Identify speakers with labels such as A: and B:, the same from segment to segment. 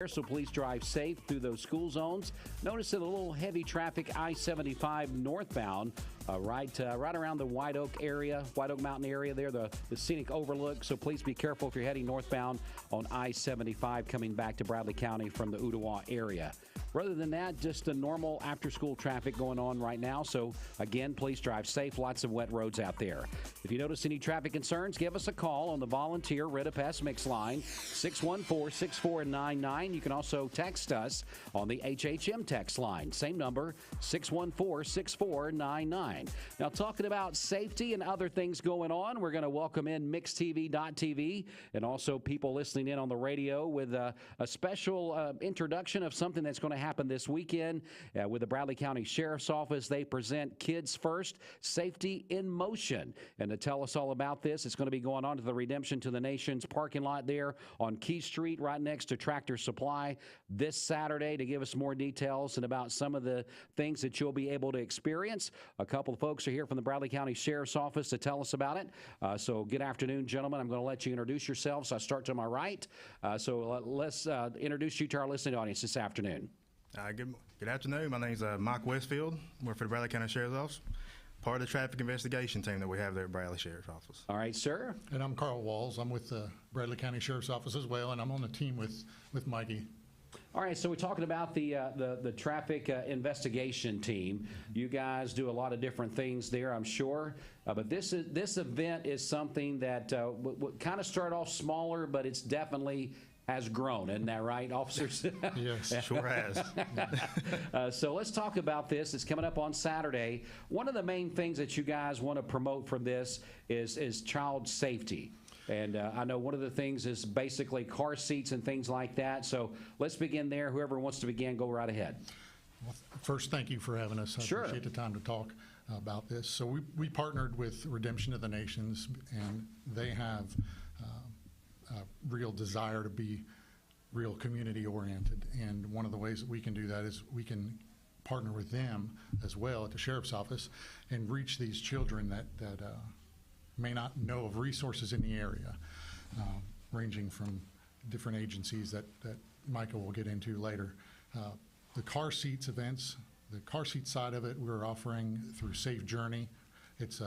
A: So please drive safe through those school zones. Notice a little heavy traffic I-75 northbound, right around the White Oak Mountain area there, the scenic overlook. So please be careful if you're heading northbound on I-75 coming back to Bradley County from the Ottawa area. Rather than that, just the normal after-school traffic going on right now. So, again, please drive safe. Lots of wet roads out there. If you notice any traffic concerns, give us a call on the Volunteer Rita Pest Mix line, 614-6499. You can also text us on the HHM text line. Same number, 614-6499. Now, talking about safety and other things going on, we're going to welcome in MixTV.tv and also people listening in on the radio with a special introduction of something that's going to happen this weekend with the Bradley County Sheriff's Office. They present Kids First, Safety in Motion. And to tell us all about this, it's going to be going on to the Redemption to the Nations parking lot there on Key Street right next to Tractor Supply this Saturday. To give us more details and about some of the things that you'll be able to experience, a couple of folks are here from the Bradley County Sheriff's Office to tell us about it. So good afternoon, gentlemen. I'm going to let you introduce yourselves. I start to my right. So let's introduce you to our listening audience this afternoon.
B: Good afternoon. My name is Mike Westfield. Work for the Bradley County Sheriff's Office. Part of the traffic investigation team that we have there at Bradley Sheriff's Office.
A: All right, sir.
C: And I'm Carl Walls. I'm with the Bradley County Sheriff's Office as well, and I'm on the team with Mikey.
A: All right, so we're talking about the traffic investigation team. You guys do a lot of different things there, I'm sure. But this event is something that kind of started off smaller, but it's definitely has grown, isn't that right, officers?
B: Yes, sure has.
A: So let's talk about this. It's coming up on Saturday. One of the main things that you guys want to promote from this is child safety. And I know one of the things is basically car seats and things like that. So let's begin there. Whoever wants to begin, go right ahead.
C: Well, first, thank you for having us. I appreciate the time to talk about this. So we partnered with Redemption to the Nations, and they have a real desire to be real community oriented. And one of the ways that we can do that is we can partner with them as well at the Sheriff's Office and reach these children that may not know of resources in the area, ranging from different agencies that Michael will get into later. The car seats events, the car seat side of it, we're offering through Safe Journey. It's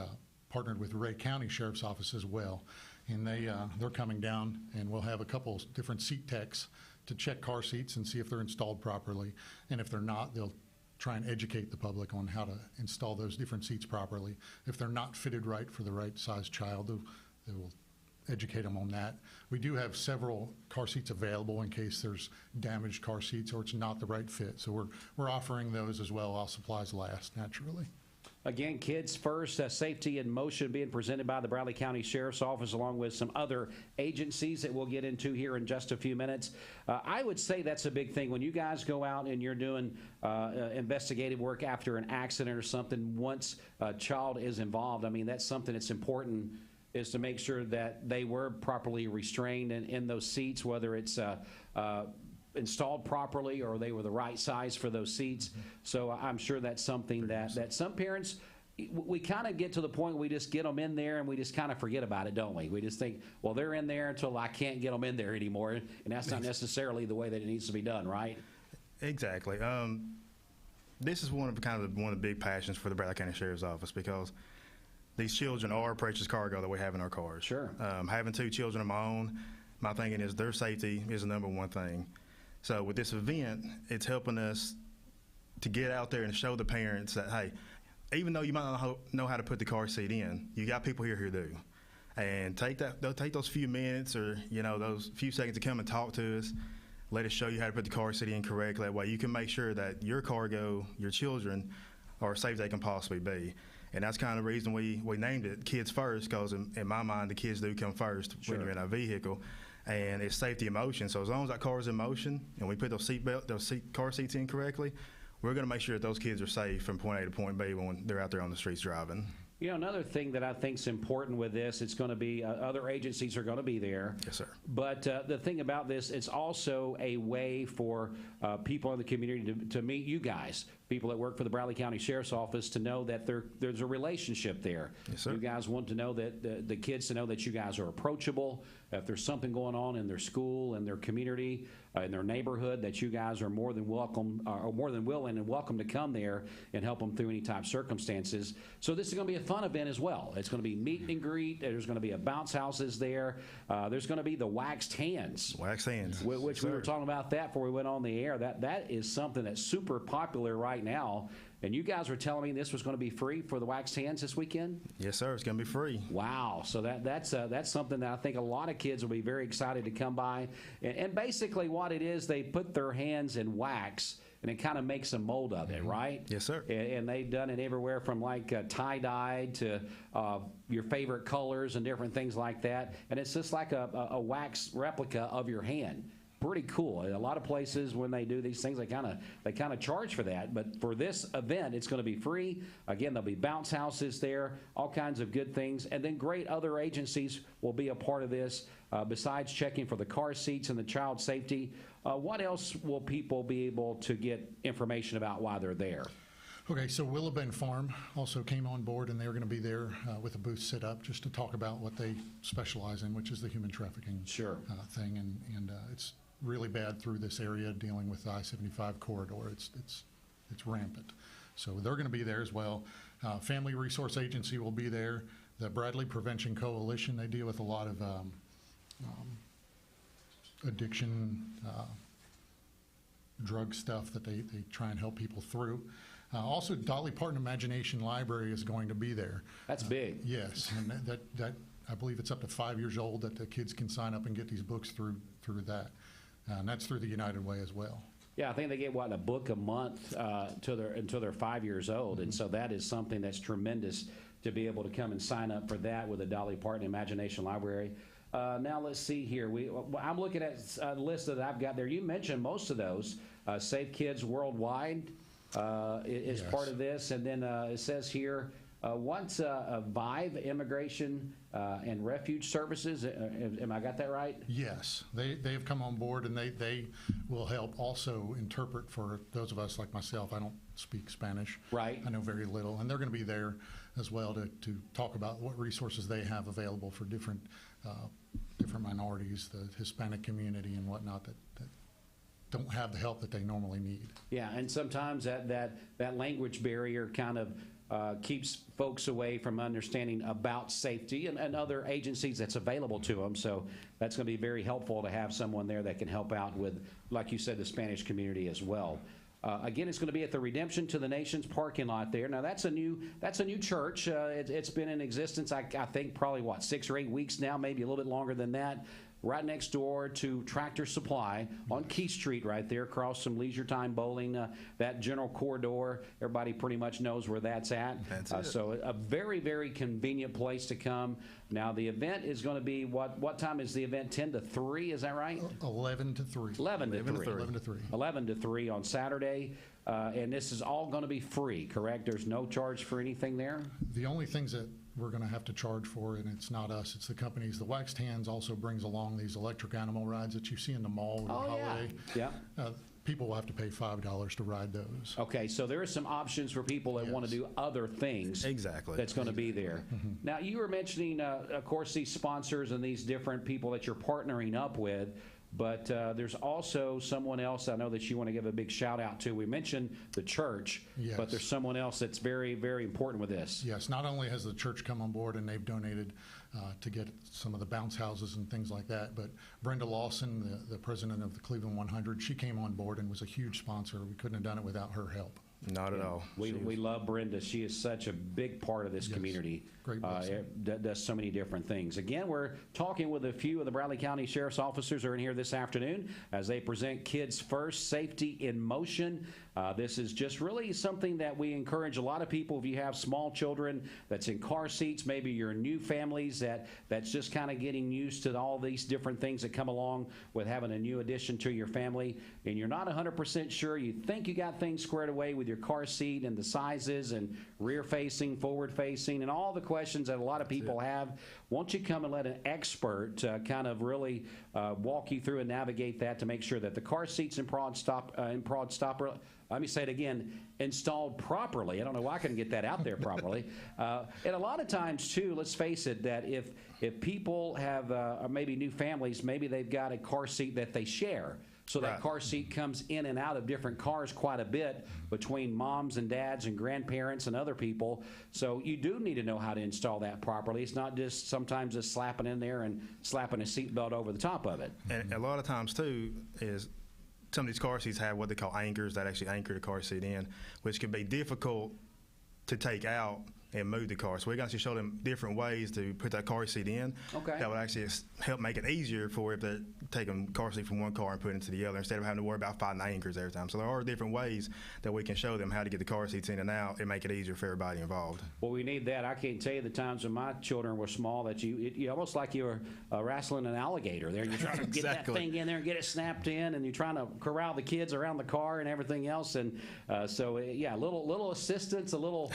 C: partnered with Ray County Sheriff's Office as well. And they're coming down, and we'll have a couple different seat techs to check car seats and see if they're installed properly. And if they're not, they'll try and educate the public on how to install those different seats properly. If they're not fitted right for the right size child, they will educate them on that. We do have several car seats available in case there's damaged car seats or it's not the right fit. So we're offering those as well while supplies last, naturally.
A: Again, Kids First, Safety in Motion being presented by the Bradley County Sheriff's Office along with some other agencies that we'll get into here in just a few minutes. I would say that's a big thing. When you guys go out and you're doing investigative work after an accident or something, once a child is involved, I mean, that's something that's important, is to make sure that they were properly restrained in those seats, whether it's installed properly or they were the right size for those seats. So I'm sure that's something that some parents, we kind of get to the point we just get them in there and we just kind of forget about it, don't we? We just think, well, they're in there until I can't get them in there anymore, and that's not necessarily the way that it needs to be done, right?
B: Exactly. This is one of the big passions for the Bradley County Sheriff's Office, because these children are precious cargo that we have in our cars.
A: Sure.
B: Having two children of my own, my thinking is their safety is the number one thing. So with this event, it's helping us to get out there and show the parents that, hey, even though you might not know how to put the car seat in, you got people here who do. And they'll take those few minutes or, those few seconds to come and talk to us. Let us show you how to put the car seat in correctly. That way you can make sure that your cargo, your children, are as safe as they can possibly be. And that's kind of the reason we named it Kids First, because in my mind, the kids do come first when you're in a vehicle. And it's safety in motion. So as long as that car is in motion and we put those car seats in correctly, we're going to make sure that those kids are safe from point A to point B when they're out there on the streets driving.
A: Another thing that I think is important with this, it's going to be other agencies are going to be there.
B: Yes, sir.
A: But the thing about this, it's also a way for people in the community to meet you guys, people that work for the Bradley County Sheriff's Office, to know that there's a relationship there.
B: Yes, sir.
A: You guys want to know that the kids to know that you guys are approachable, if there's something going on in their school, in their community, in their neighborhood, that you guys are more than welcome, or more than willing and welcome to come there and help them through any type of circumstances. So this is going to be a fun event as well. It's going to be meet and greet. There's going to be a bounce houses there. There's going to be the waxed hands.
B: Wax hands.
A: Which we were talking about that before we went on the air. That is something that's super popular right now. And you guys were telling me this was going to be free for the waxed hands this weekend?
B: Yes, sir. It's going to be free.
A: Wow. So that's something that I think a lot of kids will be very excited to come by. And basically what it is, they put their hands in wax, and it kind of makes a mold of it, right?
B: Yes, sir.
A: And they've done it everywhere from like tie-dyed to your favorite colors and different things like that. And it's just like a wax replica of your hand. Pretty cool. A lot of places when they do these things, they kind of charge for that. But for this event, it's going to be free. Again, there'll be bounce houses there, all kinds of good things, and then great other agencies will be a part of this. Besides checking for the car seats and the child safety, what else will people be able to get information about while they're there?
C: Okay, so Willowbend Farm also came on board, and they're going to be there with a booth set up just to talk about what they specialize in, which is the human trafficking thing, and it's really bad through this area dealing with the I-75 corridor. It's rampant. So they're going to be there as well. Family Resource Agency will be there. The Bradley Prevention Coalition, they deal with a lot of addiction, drug stuff that they try and help people through. Also, Dolly Parton Imagination Library is going to be there.
A: That's big.
C: Yes, and that I believe it's up to 5 years old that the kids can sign up and get these books through that. And that's through the United Way as well.
A: Yeah, I think they get, a book a month until they're 5 years old. And so that is something that's tremendous to be able to come and sign up for that with the Dolly Parton Imagination Library. Now let's see here. I'm looking at a list that I've got there. You mentioned most of those. Safe Kids Worldwide is part of this. And then it says here, once VIVE Immigration and Refuge Services, am I got that right?
C: Yes, they have come on board, and they will help also interpret for those of us like myself. I don't speak Spanish.
A: Right.
C: I know very little, and they're going to be there as well to talk about what resources they have available for different minorities, the Hispanic community and whatnot that don't have the help that they normally need.
A: Yeah, and sometimes that language barrier kind of keeps folks away from understanding about safety and other agencies that's available to them. So that's going to be very helpful to have someone there that can help out with, like you said, the Spanish community as well. Again, it's going to be at the Redemption to the Nations parking lot there. Now that's a new church. It's been in existence, I think, probably 6 or 8 weeks now, maybe a little bit longer than that. Right next door to Tractor Supply on Key Street right there, across from Leisure Time Bowling, that general corridor. Everybody pretty much knows where that's at.
B: That's it.
A: So a very, very convenient place to come. Now the event is going to be, what time is the event? 10 to 3, is that right?
C: 11 to 3.
A: 11 to 3.
C: 11 to 3.
A: 11 to 3 on Saturday. And this is all going to be free, correct? There's no charge for anything there?
C: The only things that we're going to have to charge for, and it's not us, it's the companies. The Waxed Hands also brings along these electric animal rides that you see in the mall or holiday.
A: Yeah.
C: People will have to pay $5 to ride those.
A: Okay, so there are some options for people that want to do other things.
B: Exactly.
A: That's going to be there. Now, you were mentioning, of course, these sponsors and these different people that you're partnering up with. But there's also someone else I know that you want to give a big shout out to. We mentioned the church,
C: yes,
A: but there's someone else that's very, very important with this.
C: Yes, not only has the church come on board and they've donated to get some of the bounce houses and things like that, but Brenda Lawson, the president of the Cleveland 100, she came on board and was a huge sponsor. We couldn't have done it without her help.
B: Not at all.
A: We love Brenda. She is such a big part of this community.
C: Great blessing.
A: Does so many different things. Again, we're talking with a few of the Bradley County Sheriff's officers who are in here this afternoon as they present Kids First, Safety in Motion. This is just really something that we encourage a lot of people. If you have small children that's in car seats, maybe you're new families that's just kind of getting used to all these different things that come along with having a new addition to your family, and you're not 100% sure, you think you got things squared away with your car seat and the sizes and rear facing, forward facing, and all the questions that a lot of people have. won't you come and let an expert kind of really walk you through and navigate that to make sure that the car seats and prod stopper, let me say it again, installed properly. I don't know why I couldn't get that out there properly. And a lot of times, too, let's face it, that if people have maybe new families, maybe they've got a car seat that they share. So that car seat comes in and out of different cars quite a bit between moms and dads and grandparents and other people. So you do need to know how to install that properly. It's not just sometimes just slapping in there and slapping a seatbelt over the top of it.
B: And a lot of times, too, is some of these car seats have what they call anchors that actually anchor the car seat in, which can be difficult to take out and move the car. So we're going to show them different ways to put that car seat in.
A: Okay.
B: That would actually help make it easier for if they're taking car seat from one car and putting it to the other instead of having to worry about finding anchors every time. So there are different ways that we can show them how to get the car seats in and out and make it easier for everybody involved.
A: Well, we need that. I can't tell you the times when my children were small that you almost like you were wrestling an alligator there. You're trying to get that thing in there and get it snapped in, and you're trying to corral the kids around the car and everything else. And so, yeah, a little assistance, a little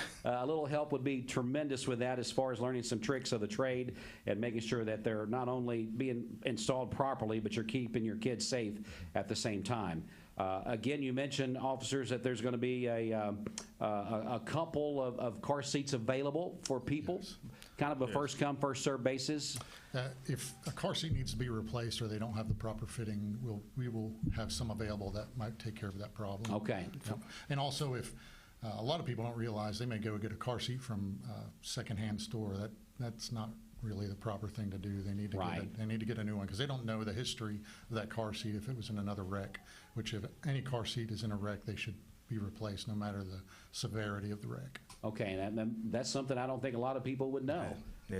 A: help would be tremendous with that as far as learning some tricks of the trade and making sure that they're not only being installed properly, but you're keeping your kids safe at the same time. Again, you mentioned, officers, that there's going to be a couple of car seats available for people, kind of a first come, first served basis.
C: If a car seat needs to be replaced or they don't have the proper fitting, we will have some available that might take care of that problem.
A: Okay.
C: Yep. And also, if a lot of people don't realize they may go get a car seat from a secondhand store. That's not really the proper thing to do. They need to get a new one because they don't know the history of that car seat if it was in another wreck, which if any car seat is in a wreck, they should be replaced no matter the severity of the wreck.
A: Okay, and that's something I don't think a lot of people would know.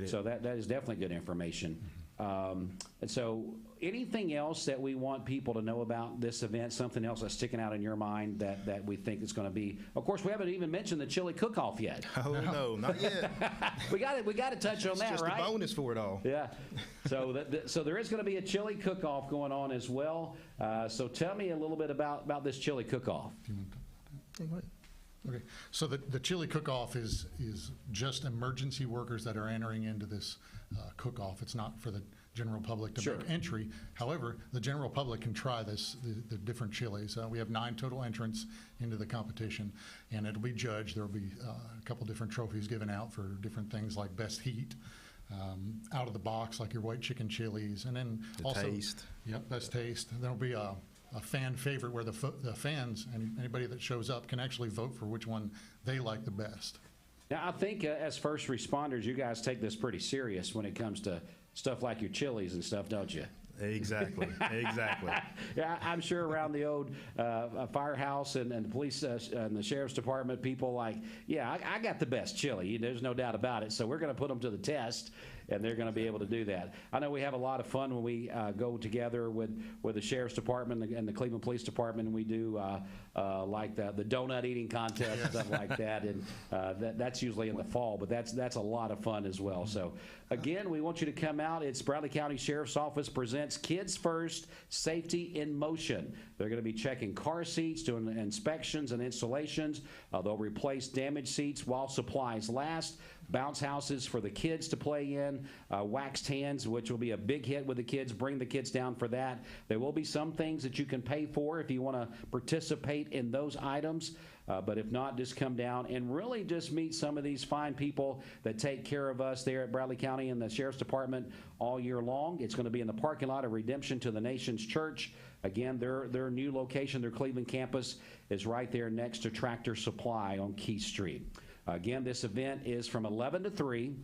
A: So that is definitely good information. And so anything else that we want people to know about this event, something else that's sticking out in your mind that we think is going to be? Of course, we haven't even mentioned the chili cook-off yet.
B: Oh, no, not yet.
A: we got to touch on that,
B: just
A: right?
B: Just a bonus for it all.
A: Yeah. So so there is going to be a chili cook-off going on as well. So tell me a little bit about this chili cook-off.
C: Okay, so the chili cook-off is just emergency workers that are entering into this cook-off. It's not for the general public to make entry. However, the general public can try the different chilies. We have 9 total entrants into the competition, and it'll be judged. There'll be a couple different trophies given out for different things like best heat, out of the box like your white chicken chilies, and then also
B: taste.
C: Yep, best taste. There'll be a fan favorite where the fans and anybody that shows up can actually vote for which one they like the best.
A: Now, I think as first responders, you guys take this pretty serious when it comes to stuff like your chilies and stuff, don't you?
B: Exactly.
A: Yeah, I'm sure around the old firehouse and the police and the sheriff's department, people like, yeah, I got the best chili. There's no doubt about it. So we're going to put them to the test, and they're going to be able to do that. I know we have a lot of fun when we go together with the sheriff's department and the Cleveland Police Department, and we do like the donut eating contest and stuff like that, and that's usually in the fall, but that's a lot of fun as well. So again, we want you to come out. It's Bradley County Sheriff's Office presents Kids First Safety in Motion. They're going to be checking car seats, doing inspections and installations. They'll replace damaged seats while supplies last. Bounce houses for the kids to play in, waxed hands, which will be a big hit with the kids. Bring the kids down for that. There will be some things that you can pay for if you want to participate in those items. But if not, just come down and really just meet some of these fine people that take care of us there at Bradley County and the Sheriff's Department all year long. It's going to be in the parking lot of Redemption to the Nations Church. Again, their new location, their Cleveland campus, is right there next to Tractor Supply on Key Street. Again, this event is from 11 to 3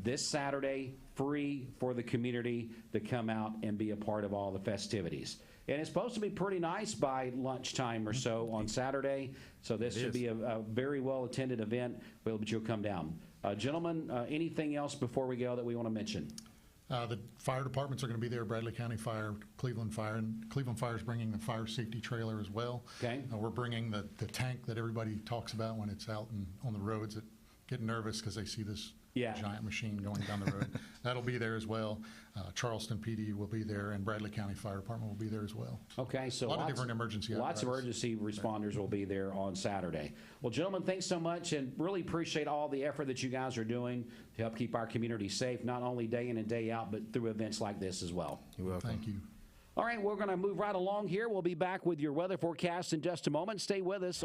A: this Saturday, free for the community to come out and be a part of all the festivities. And it's supposed to be pretty nice by lunchtime or so on Saturday, so this should be a very well-attended event, but you'll come down. Gentlemen, anything else before we go that we want to mention?
C: The fire departments are going to be there, Bradley County Fire, Cleveland Fire, and Cleveland Fire is bringing the fire safety trailer as well.
A: Okay.
C: We're bringing the tank that everybody talks about when it's out and on the roads that get nervous because they see this
A: Yeah.
C: giant machine going down the road. That'll be there as well. Charleston PD will be there, and Bradley County Fire Department will be there as well.
A: Okay, so
C: a lot of different emergency
A: lots of
C: apparatus.
A: emergency responders will be there on Saturday. Well, gentlemen, thanks so much, and really appreciate all the effort that you guys are doing to help keep our community safe, not only day in and day out, but through events like this as well.
B: You're welcome.
C: Thank you.
A: All right, we're going to move right along here. We'll be back with your weather forecast in just a moment. Stay with us.